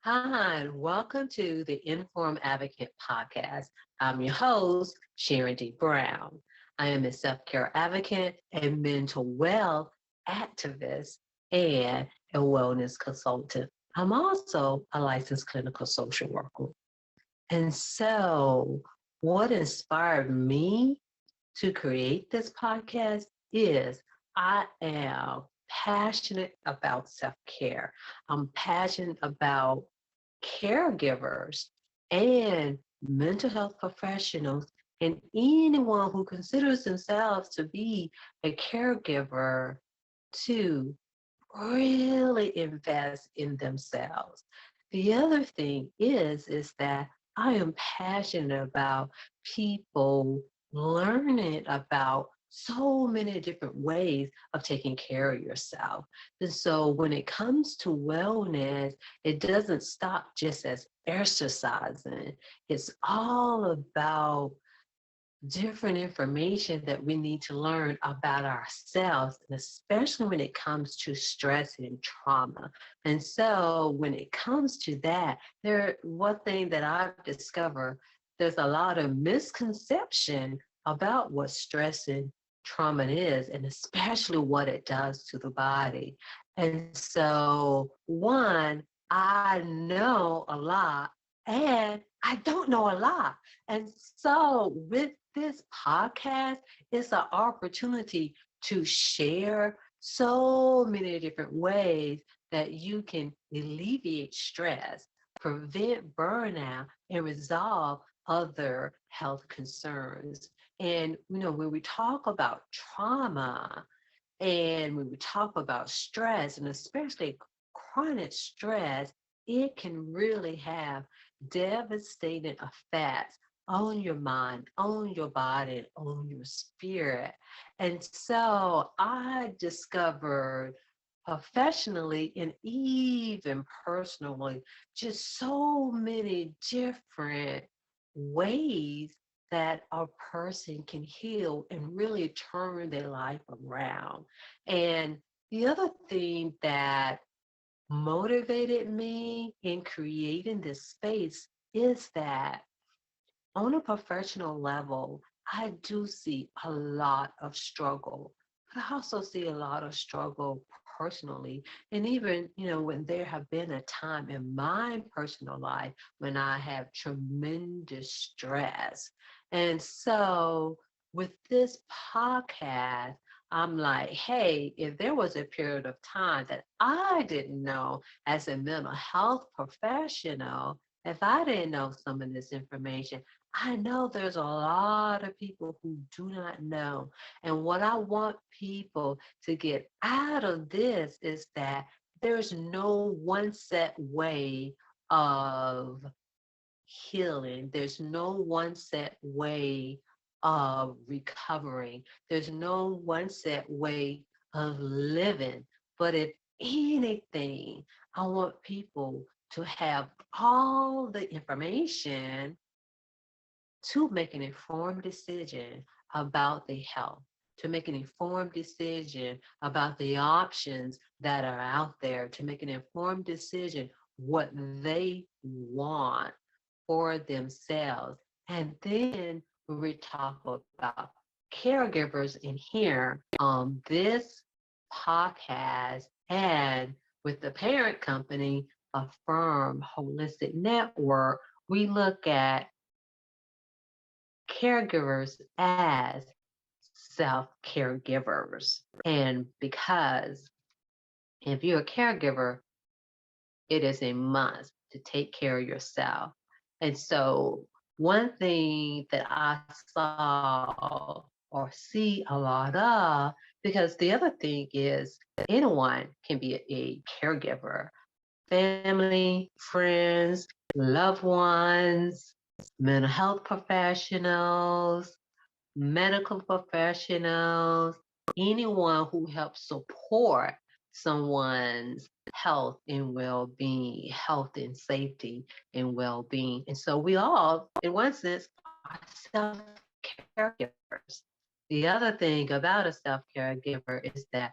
Hi, and welcome to the InformedAdvocate Podcast. I'm your host, Sharon D. Brown. I am a self-care advocate, a mental wealth activist, and a wellness consultant. I'm also a licensed clinical social worker. And so, what inspired me to create this podcast is I am passionate about self-care. I'm passionate about caregivers and mental health professionals and anyone who considers themselves to be a caregiver to really invest in themselves. The other thing is that I am passionate about people learning about so many different ways of taking care of yourself. And so when it comes to wellness, it doesn't stop just as exercising. It's all about different information that we need to learn about ourselves, and especially when it comes to stress and trauma. And so when it comes to that, one thing that I've discovered, there's a lot of misconception about what stress and trauma is, and especially what it does to the body. And so one, I know a lot and I don't know a lot. And so with this podcast, it's an opportunity to share so many different ways that you can alleviate stress, prevent burnout, and resolve other health concerns. And, when we talk about trauma and when we talk about stress, and especially chronic stress, it can really have devastating effects on your mind, on your body, on your spirit. And so I discovered professionally and even personally just so many different ways that a person can heal and really turn their life around. And the other thing that motivated me in creating this space is that on a professional level, I do see a lot of struggle, but I also see a lot of struggle personally. And even, when there have been a time in my personal life when I have tremendous stress. And so with this podcast, I'm like, hey, if there was a period of time that I didn't know as a mental health professional, if I didn't know some of this information, I know there's a lot of people who do not know. And what I want people to get out of this is that there's no one set way of healing. There's no one set way of recovering. There's no one set way of living. But if anything, I want people to have all the information to make an informed decision about their health, to make an informed decision about the options that are out there, to make an informed decision what they want for themselves. And then we talk about caregivers in here on this podcast and with the parent company, Affirm Holistic Network, we look at caregivers as self-caregivers. And because if you're a caregiver, it is a must to take care of yourself. And so one thing that I saw or see a lot of, because the other thing is anyone can be a caregiver, family, friends, loved ones, mental health professionals, medical professionals, anyone who helps support someone's health and well-being, health and safety and well-being. And so we all, in one sense, are self-caregivers. The other thing about a self-caregiver is that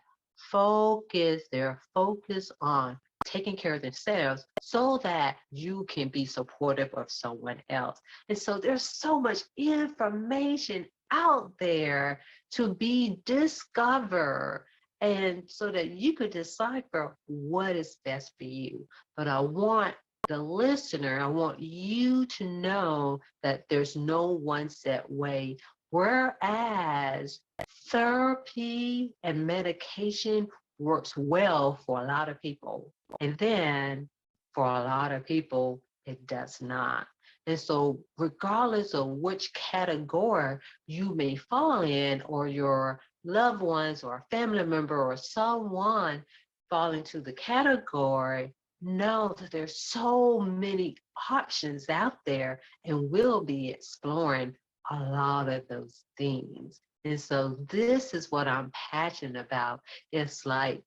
they're focused on taking care of themselves so that you can be supportive of someone else. And so there's so much information out there to be discovered, and so that you could decipher what is best for you. But I want the listener, I want you to know that there's no one set way. Whereas therapy and medication works well for a lot of people, and then for a lot of people, it does not. And so, regardless of which category you may fall in, or your loved ones, or a family member, or someone fall into the category, know that there's so many options out there, and we'll be exploring a lot of those things. And so, this is what I'm passionate about. It's like,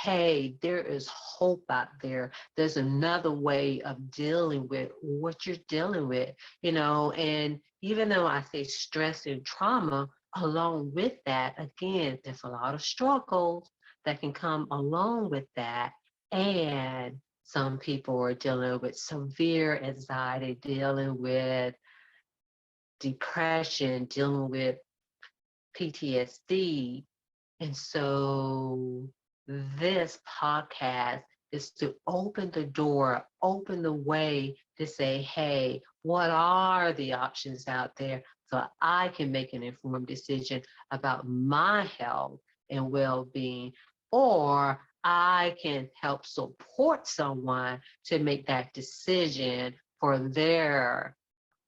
hey, there is hope out there. There's another way of dealing with what you're dealing with, and even though I say stress and trauma, along with that, again, there's a lot of struggles that can come along with that. And some people are dealing with severe anxiety, dealing with depression, dealing with PTSD. And so this podcast is to open the door, open the way to say, hey, what are the options out there so I can make an informed decision about my health and well-being, or I can help support someone to make that decision for their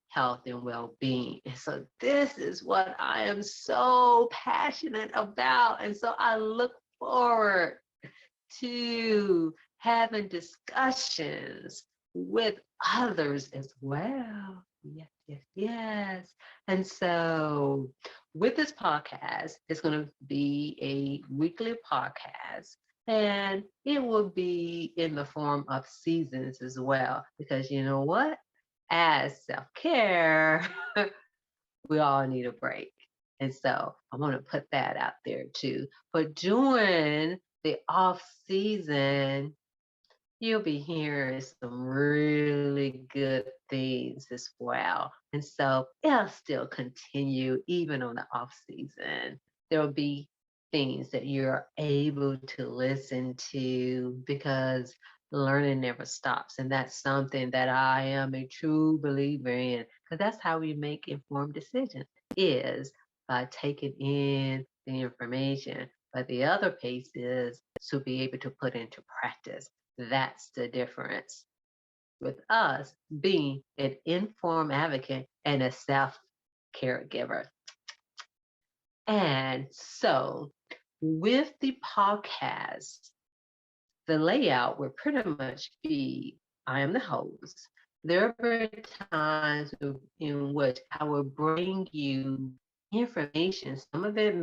health and well-being. And so this is what I am so passionate about. And so I look forward to having discussions with others as well. Yes, yes, yes. And so with this podcast, it's going to be a weekly podcast. And it will be in the form of seasons as well. Because you know what? As self-care, we all need a break. And so I want to put that out there too. But during the off season, you'll be hearing some really good things as well. And so it'll still continue even on the off season. There will be things that you're able to listen to because learning never stops. And that's something that I am a true believer in, because that's how we make informed decisions, is by taking in the information. But the other piece is to be able to put into practice. That's the difference with us being an informed advocate and a self-caregiver. And so with the podcast, the layout will pretty much be, I am the host. There are times in which I will bring you information. Some of it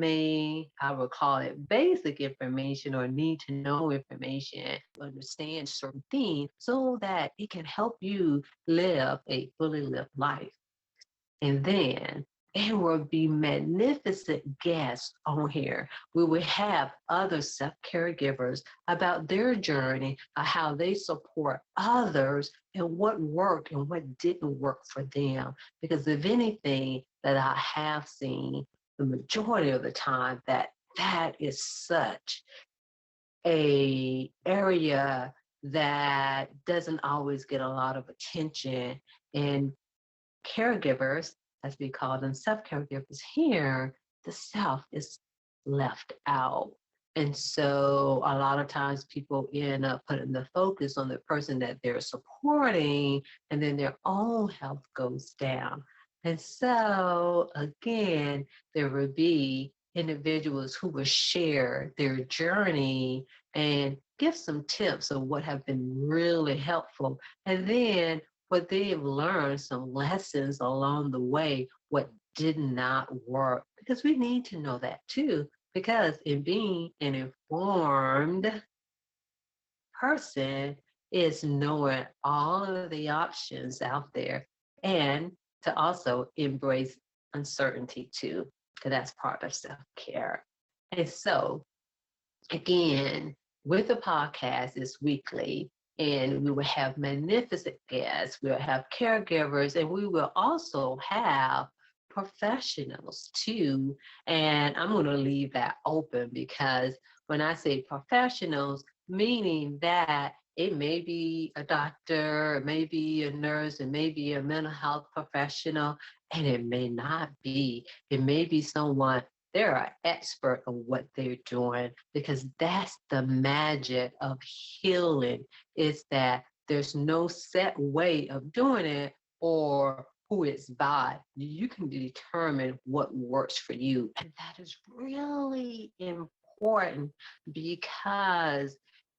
I will call it basic information or need to know information, understand certain things so that it can help you live a fully lived life. And then there will be magnificent guests on here. We will have other self-caregivers about their journey, how they support others, and what worked and what didn't work for them. Because if anything that I have seen, the majority of the time, that is such a area that doesn't always get a lot of attention. And caregivers, as we call them, self-caregivers here, the self is left out. And so a lot of times people end up putting the focus on the person that they're supporting, and then their own health goes down. And so again, there will be individuals who will share their journey and give some tips of what have been really helpful. And then what they've learned, some lessons along the way, what did not work. Because we need to know that too. Because in being an informed person is knowing all of the options out there, and to also embrace uncertainty too, because that's part of self-care. And so, again, with the podcast, it's weekly, and we will have magnificent guests. We'll have caregivers, and we will also have professionals too. And I'm going to leave that open because when I say professionals, meaning that it may be a doctor, it may be a nurse, it may be a mental health professional, and it may not be. It may be someone, they're an expert on what they're doing, because that's the magic of healing, is that there's no set way of doing it or who it's by. You can determine what works for you. And that is really important, because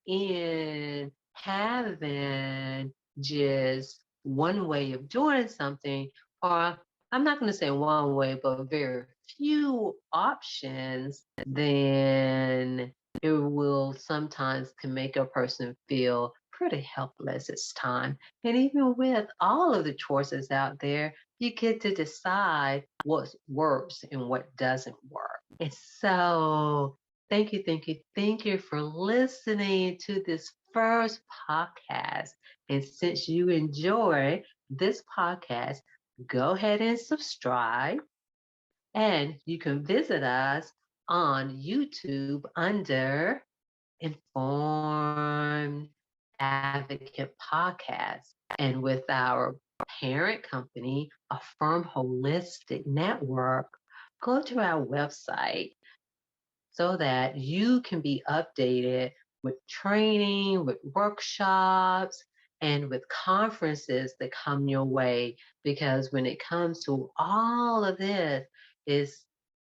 in having just one way of doing something, or I'm not going to say one way, but very few options, then it will sometimes can make a person feel pretty helpless at time. And even with all of the choices out there, you get to decide what works and what doesn't work. And so thank you for listening to this first podcast. And since you enjoy this podcast, go ahead and subscribe. And you can visit us on YouTube under Informed Advocate Podcast. And with our parent company, Affirm Holistic Network, go to our website so that you can be updated with training, with workshops, and with conferences that come your way. Because when it comes to all of this, it's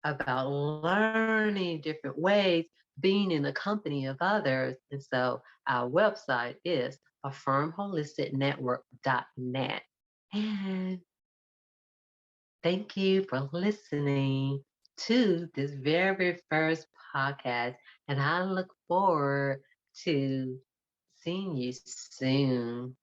about learning different ways, being in the company of others. And so our website is affirmholisticnetwork.net. And thank you for listening to this very first podcast. And I look forward to seeing you soon.